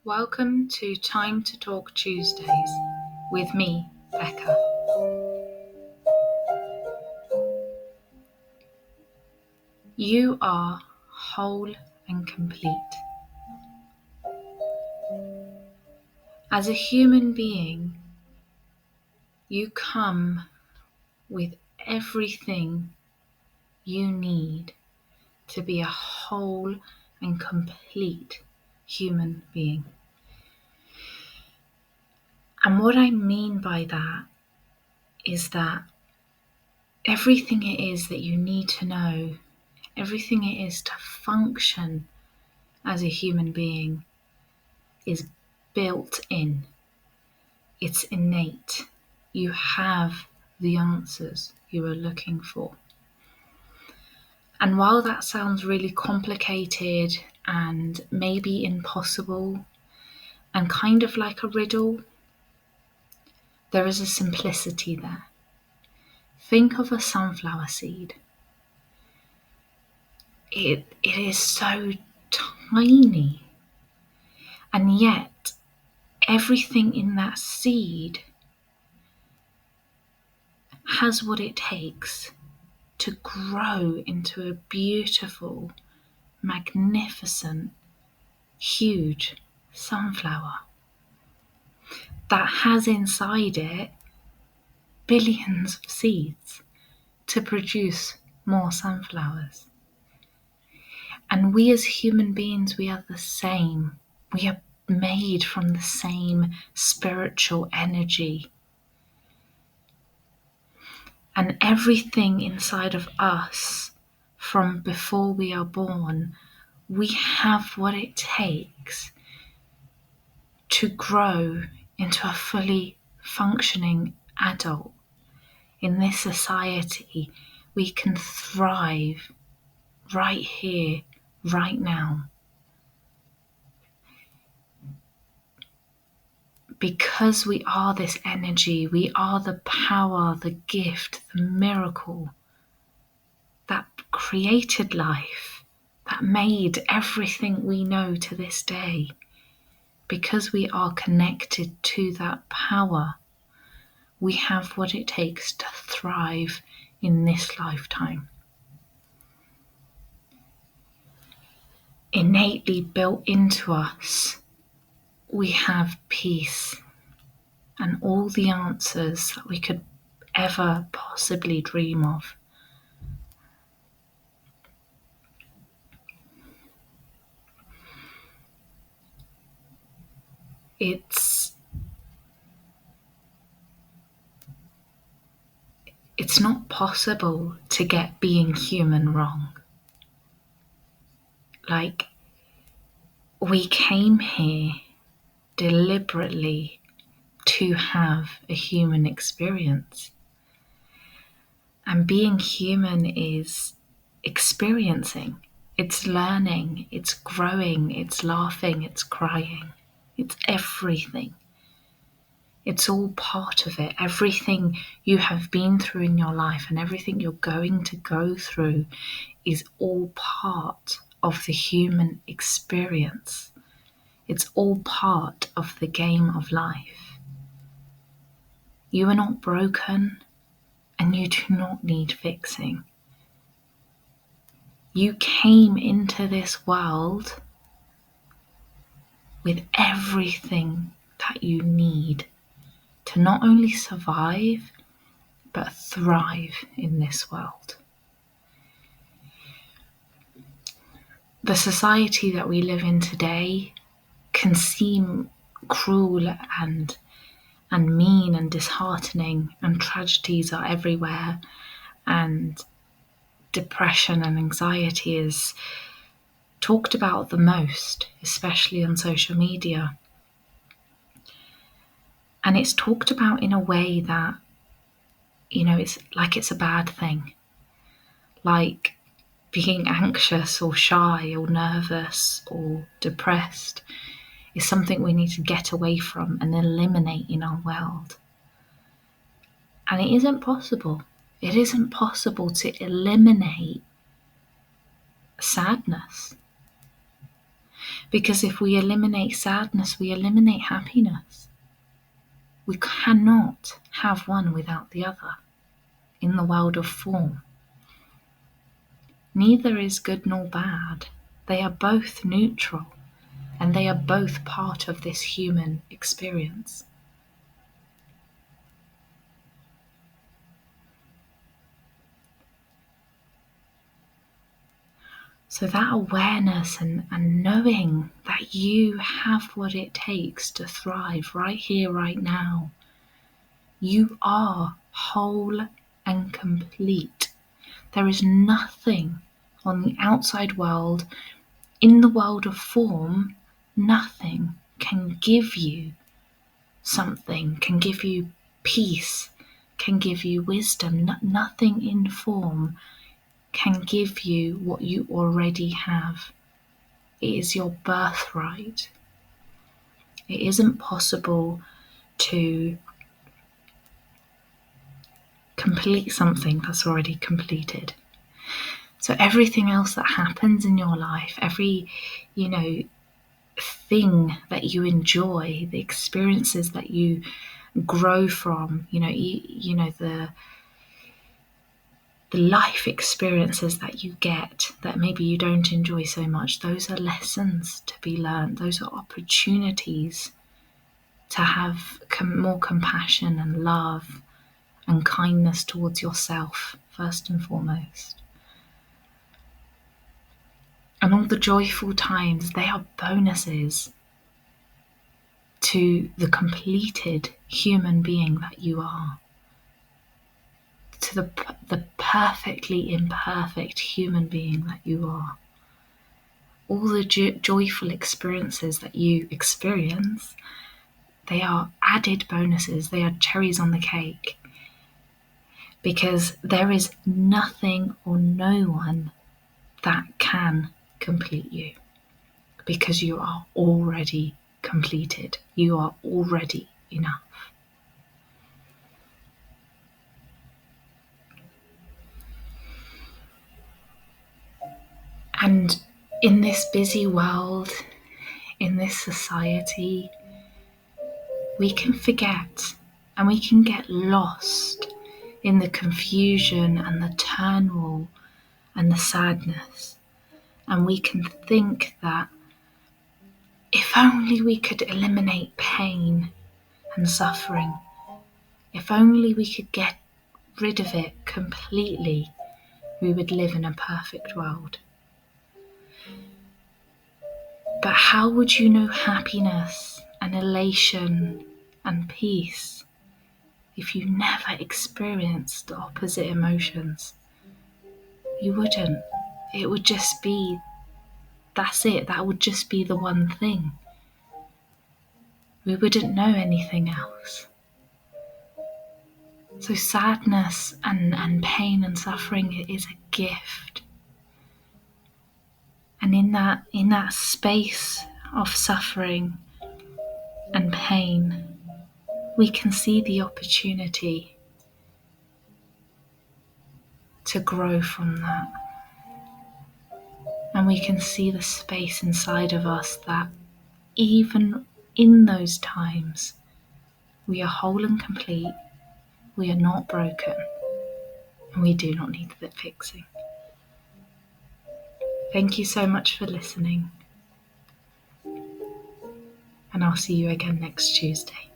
Welcome to Time to Talk Tuesdays with me, Bekkah. You are whole and complete. As a human being, you come with everything you need to be a whole and complete human being. And what I mean by that is that everything it is that you need to know, everything it is to function as a human being is built in. It's innate. You have the answers you are looking for. And while that sounds really complicated and maybe impossible and kind of like a riddle, there is a simplicity there. Think of a sunflower seed. It is so tiny, and yet everything in that seed has what it takes to grow into a beautiful, magnificent, huge sunflower that has inside it billions of seeds to produce more sunflowers. And we as human beings, we are the same. We are made from the same spiritual energy. And everything inside of us from before we are born, we have what it takes to grow into a fully functioning adult. In this society, we can thrive right here, right now. Because we are this energy, we are the power, the gift, the miracle that created life, that made everything we know to this day. Because we are connected to that power, we have what it takes to thrive in this lifetime. Innately built into us, we have peace and all the answers that we could ever possibly dream of. It's not possible to get being human wrong. Like, we came here deliberately to have a human experience. And being human is experiencing, it's learning, it's growing, it's laughing, it's crying, it's everything. It's all part of it. Everything you have been through in your life and everything you're going to go through is all part of the human experience. It's all part of the game of life. You are not broken and you do not need fixing. You came into this world with everything that you need to not only survive, but thrive in this world. The society that we live in today can seem cruel and mean and disheartening, and tragedies are everywhere, and depression and anxiety is talked about the most, especially on social media. And it's talked about in a way that, it's like it's a bad thing. Like being anxious or shy or nervous or depressed is something we need to get away from and eliminate in our world. And it isn't possible. It isn't possible to eliminate sadness. Because if we eliminate sadness, we eliminate happiness. We cannot have one without the other in the world of form. Neither is good nor bad. They are both neutral, and they are both part of this human experience. So that awareness and knowing that you have what it takes to thrive right here, right now. You are whole and complete. There is nothing on the outside world, in the world of form, nothing can give you something, can give you peace, can give you wisdom. Nothing in form can give you what you already have. It is your birthright. It isn't possible to complete something that's already completed. So everything else that happens in your life, every, thing that you enjoy, the experiences that you grow from, the life experiences that you get that maybe you don't enjoy so much, those are lessons to be learned. Those are opportunities to have more compassion and love and kindness towards yourself, first and foremost. And all the joyful times, they are bonuses to the completed human being that you are, to the perfectly imperfect human being that you are. All the joyful experiences that you experience, they are added bonuses, they are cherries on the cake, because there is nothing or no one that can complete you, because you are already completed. You are already enough. And in this busy world, in this society, we can forget and we can get lost in the confusion and the turmoil and the sadness. And we can think that if only we could eliminate pain and suffering, if only we could get rid of it completely, we would live in a perfect world. But how would you know happiness and elation and peace if you never experienced the opposite emotions? You wouldn't. It would just be, that's it, that would just be the one thing. We wouldn't know anything else. So sadness and pain and suffering is a gift. And in that space of suffering and pain, we can see the opportunity to grow from that. And we can see the space inside of us that even in those times, we are whole and complete, we are not broken, and we do not need the fixing. Thank you so much for listening, and I'll see you again next Tuesday.